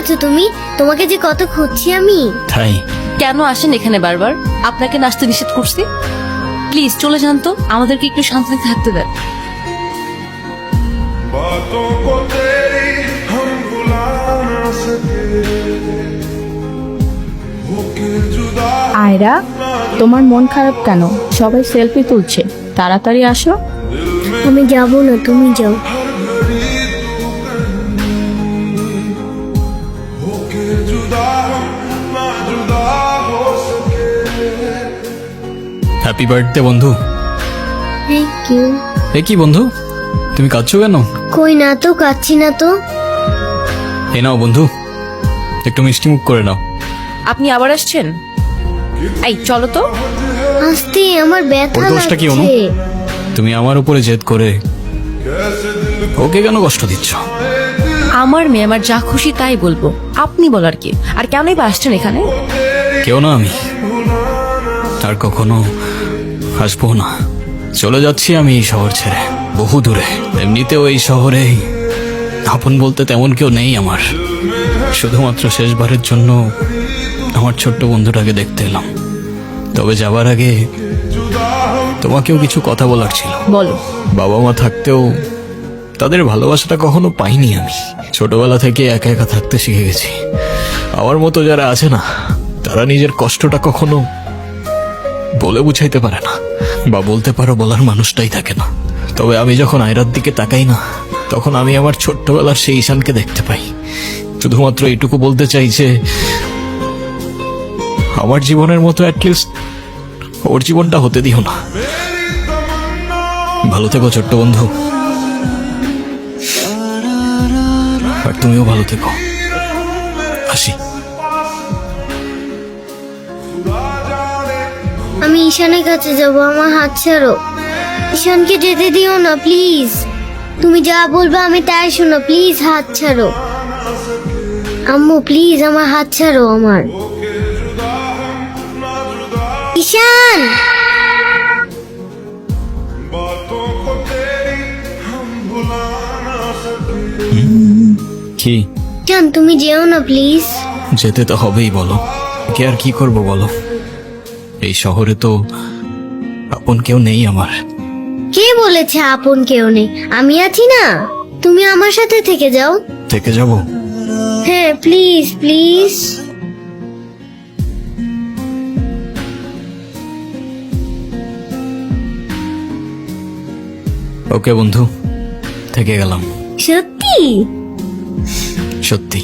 আছো তুমি? তোমাকে যে কত খুঁজছি আমি। তাই কেন আসেন এখানে বারবার? আপনাকে নাচতে নিষেধ করছি। প্লিজ চলে যান তো, আমাদেরকে একটু শান্তিতে থাকতে দেন। बातों को तेरी हम भुला ना सके होके जुदा আয়রা, তোমার মন খারাপ কেন? সবাই সেলফি তুলছে, তাড়াতাড়ি আসো। আমি যাব না, তুমি যাও। होके जुदा हम ना जुदा हो सके হ্যাপি বার্থডে বন্ধু। Thank you. এ কি বন্ধু, তুমি কাঁদছো কেন? কই না তো, কাচ্ছি না তো। এ নাও বন্ধু, একটু মিষ্টি মুখ করে নাও। আপনি আবার আসছেন? এই চলো তো। আস্তে, আমার ব্যথা ওর দোষটা কি অনু? লাগছে। তুমি আমার উপরে জেদ করে ওকে কেন কষ্ট দিচ্ছ? আমার মেয়ে আমার যা খুশি তাই বলবো, আপনি বলার কি? আর কেনই বা আসছেন এখানে? কেউ না আমি, আর কখনো আসবো না। চলে যাচ্ছি আমি এই শহর ছেড়ে, বহু দূরে। এমনিতেও এই শহরে আপন বলতে তেমন কেউ নেই আমার। শুধুমাত্র শেষবারের জন্য আমার ছোট্ট বন্ধুটাকে দেখতে এলাম। তবে যাবার আগে তোমাকেও কিছু কথা বলার ছিল। বলো। বাবা মা থাকতেও তাদের ভালোবাসাটা কখনো পাইনি আমি। ছোটবেলা থেকে একা একা থাকতে শিখে গেছি। আমার মতো যারা আছে না, তারা নিজের কষ্টটা কখনো বলে বুঝাইতে পারে না, বা বলতে পারো বলার মানুষটাই থাকে না। তবে আমি যখন আয়রার দিকে তাকাই না, তখন আমি আমার ছোট্টবেলার সেই ঈশানকে দেখতে পাই। শুধুমাত্র এইটুকু বলতে চাই যে আমার জীবনের মতো অ্যাটলিস্ট ওর জীবনটা হতে দিও না। ভালো থেকো ছোট্ট বন্ধু, আর তুমিও ভালো থেকো। আসি। আমি ঈশানের কাছে যাব, আমার হাত ছাড়ো। ঈশানকে যেতে দিও না প্লিজ। তুমি যা বলবে আমি তাই শোনো, প্লিজ হাত ছাড়ো। আম্মু প্লিজ আমার হাত ছাড়ো আমার। ঈশান, बातों को तेरी हम भुला ना सके কি ঈশান তুমি যেও না প্লিজ। যেতে তো হবেই, বলো কে আর কি করব বলো। এই শহরে তো আপন কেউ নেই আমার। কে বলেছে আপন কেউ নেই? আমি আছি না, তুমি আমার সাথে থেকে যাও। থেকে যাব? হ্যাঁ প্লিজ প্লিজ। ওকে বন্ধু, থেকে গেলাম। সত্যি? সত্যি।